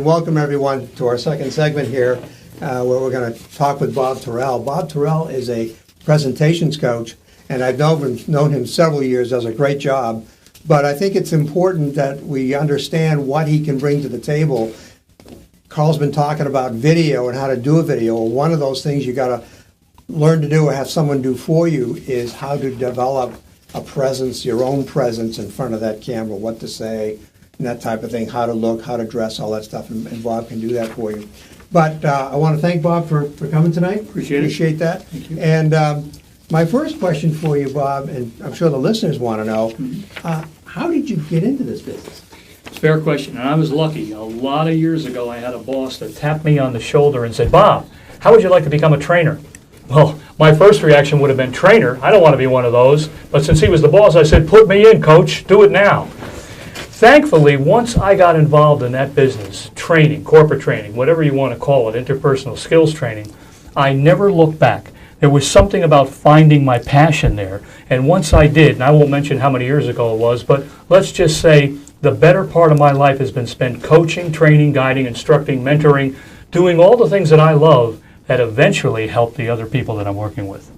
and welcome everyone to our second segment here, where we're going to talk with Bob Terrell. Bob Terrell is a presentations coach, and I've known him several years, does a great job. But I think it's important that we understand what he can bring to the table. Carl's been talking about video and how to do a video. Well, one of those things you got to learn to do or have someone do for you is how to develop a presence, your own presence in front of that camera, what to say, and that type of thing, how to look, how to dress, all that stuff, and Bob can do that for you. But I want to thank Bob for coming tonight. Appreciate that. Thank you. And my first question for you, Bob, and I'm sure the listeners want to know, how did you get into this business? It's a fair question, and I was lucky. A lot of years ago, I had a boss that tapped me on the shoulder and said, Bob, how would you like to become a trainer? Well, my first reaction would have been trainer. I don't want to be one of those. But since he was the boss, I said, put me in, coach. Do it now. Thankfully, once I got involved in that business, training, corporate training, whatever you want to call it, interpersonal skills training, I never looked back. There was something about finding my passion there. And once I did, and I won't mention how many years ago it was, but let's just say the better part of my life has been spent coaching, training, guiding, instructing, mentoring, doing all the things that I love that eventually help the other people that I'm working with.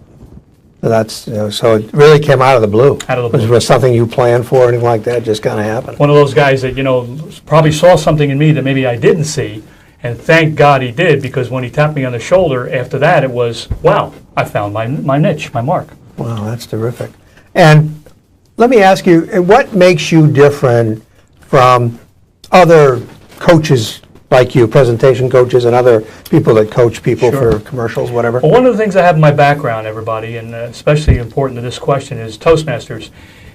So it really came out of the blue. Out of the blue. Was something you planned for, anything like that, just kind of happened? One of those guys that, probably saw something in me that maybe I didn't see, and thank God he did, because when he tapped me on the shoulder, after that it was, wow, I found my niche, my mark. Wow, that's terrific. And let me ask you, what makes you different from other coaches like you, presentation coaches and other people that coach people for commercials, whatever? Well, one of the things I have in my background, everybody, and especially important to this question, is Toastmasters.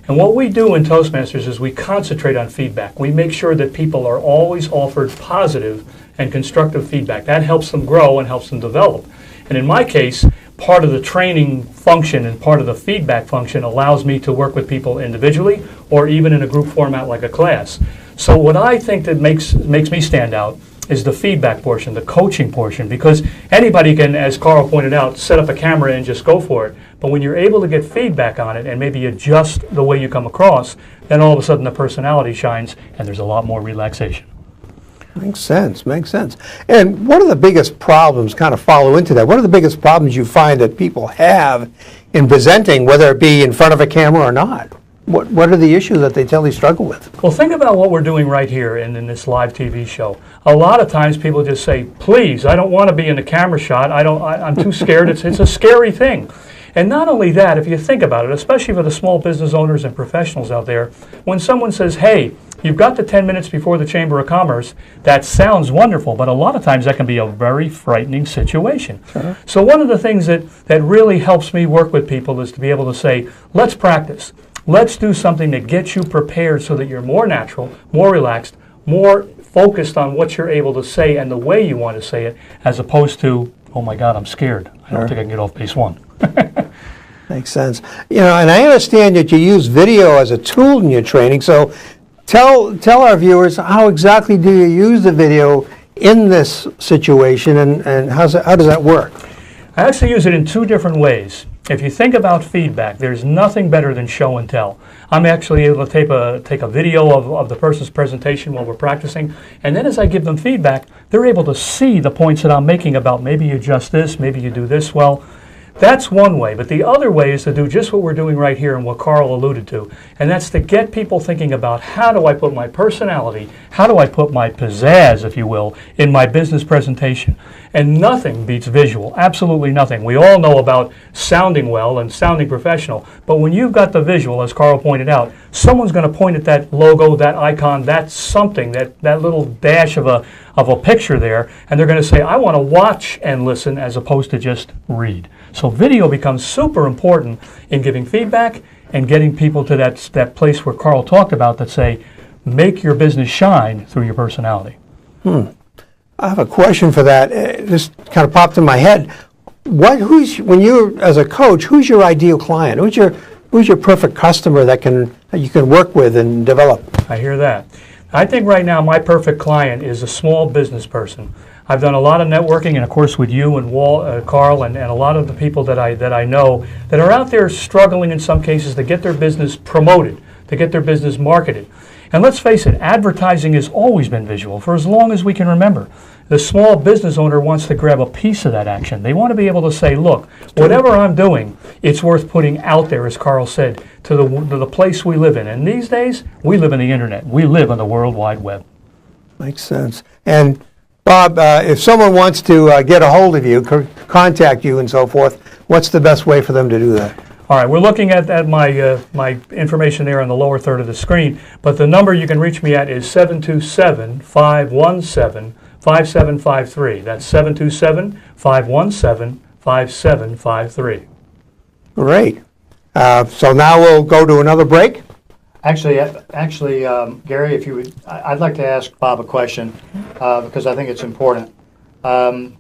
And what we do in Toastmasters is we concentrate on feedback. We make sure that people are always offered positive and constructive feedback. That helps them grow and helps them develop. And in my case, part of the training function and part of the feedback function allows me to work with people individually or even in a group format like a class. So what I think that makes me stand out is the feedback portion, the coaching portion, because anybody can, as Carl pointed out, set up a camera and just go for it. But when you're able to get feedback on it and maybe adjust the way you come across, then all of a sudden the personality shines and there's a lot more relaxation. Makes sense. And what are the biggest problems, kind of follow into that, what are the biggest problems you find that people have in presenting, whether it be in front of a camera or not? What are the issues that they tell they struggle with? Well, think about what we're doing right here in this live TV show. A lot of times people just say, please, I don't want to be in the camera shot. I'm too scared. It's a scary thing. And not only that, if you think about it, especially for the small business owners and professionals out there, when someone says, hey, you've got the 10 minutes before the Chamber of Commerce, that sounds wonderful, but a lot of times that can be a very frightening situation. Sure. So one of the things that really helps me work with people is to be able to say, let's practice. Let's do something that gets you prepared so that you're more natural, more relaxed, more focused on what you're able to say and the way you want to say it, as opposed to, oh my God, I'm scared. I don't think I can get off base one. Makes sense. And I understand that you use video as a tool in your training, so tell our viewers, how exactly do you use the video in this situation, and how does that work? I actually use it in two different ways. If you think about feedback, there's nothing better than show and tell. I'm actually able to take a video of the person's presentation while we're practicing, and then as I give them feedback, they're able to see the points that I'm making about maybe you adjust this, maybe you do this well. That's one way, but the other way is to do just what we're doing right here and what Carl alluded to, and that's to get people thinking about how do I put my personality, how do I put my pizzazz, if you will, in my business presentation. And nothing beats visual, absolutely nothing. We all know about sounding well and sounding professional, but when you've got the visual, as Carl pointed out, someone's going to point at that logo, that icon, that something, that little dash of a picture there, and they're going to say, I want to watch and listen as opposed to just read. So video becomes super important in giving feedback and getting people to that place where Carl talked about that say, make your business shine through your personality. I have a question for that. This kind of popped in my head. When you're, as a coach, who's your ideal client? Who's your perfect customer that you can work with and develop? I hear that. I think right now my perfect client is a small business person. I've done a lot of networking, and of course with you and Carl and a lot of the people that I know that are out there struggling in some cases to get their business promoted, to get their business marketed. And let's face it, advertising has always been visual for as long as we can remember. The small business owner wants to grab a piece of that action. They want to be able to say, look, whatever I'm doing, it's worth putting out there, as Carl said, to the place we live in. And these days, we live in the internet. We live on the World Wide Web. Makes sense. And Bob, if someone wants to get a hold of you, contact you and so forth, what's the best way for them to do that? All right, we're looking at my my information there on the lower third of the screen, but the number you can reach me at is 727-517-5753. That's 727-517-5753. Great. So now we'll go to another break. Actually, Gary, if you would, I'd like to ask Bob a question because I think it's important. When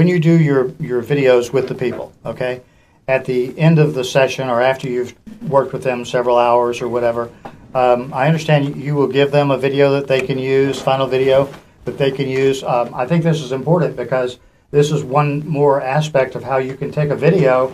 you do your videos with the people, okay, at the end of the session or after you've worked with them several hours or whatever, I understand you will give them a video that they can use, final video that they can use. I think this is important because this is one more aspect of how you can take a video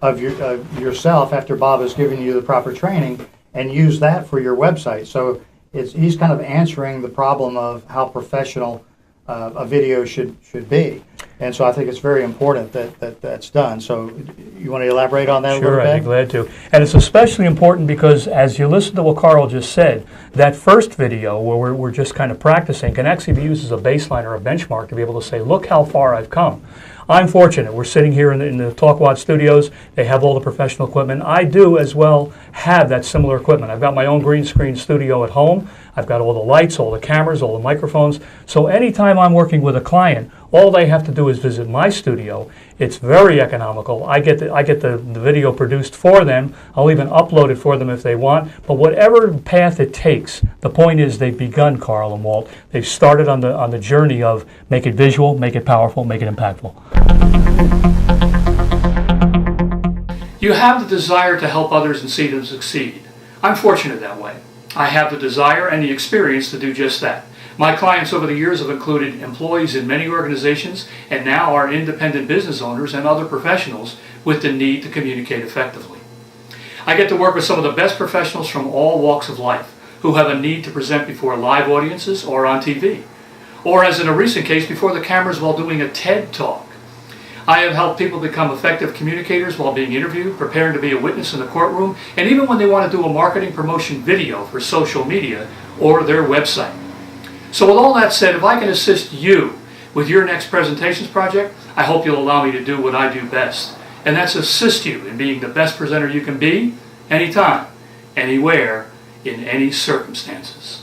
of yourself after Bob has given you the proper training and use that for your website. So he's kind of answering the problem of how professional a video should be. And so I think it's very important that's done. So you want to elaborate on that a little bit? Sure, I'd be glad to. And it's especially important because as you listen to what Carl just said, that first video where we're just kind of practicing can actually be used as a baseline or a benchmark to be able to say, look how far I've come. I'm fortunate. We're sitting here in the TalkWatt studios. They have all the professional equipment. I do as well have that similar equipment. I've got my own green screen studio at home. I've got all the lights, all the cameras, all the microphones. So anytime I'm working with a client, all they have to do is visit my studio. It's very economical. I get the video produced for them. I'll even upload it for them if they want. But whatever path it takes, the point is they've begun, Carl and Walt. They've started on the journey of make it visual, make it powerful, make it impactful. You have the desire to help others and see them succeed. I'm fortunate that way. I have the desire and the experience to do just that. My clients over the years have included employees in many organizations and now are independent business owners and other professionals with the need to communicate effectively. I get to work with some of the best professionals from all walks of life who have a need to present before live audiences or on TV, or as in a recent case, before the cameras while doing a TED Talk. I have helped people become effective communicators while being interviewed, preparing to be a witness in the courtroom, and even when they want to do a marketing promotion video for social media or their website. So with all that said, if I can assist you with your next presentations project, I hope you'll allow me to do what I do best, and that's assist you in being the best presenter you can be, anytime, anywhere, in any circumstances.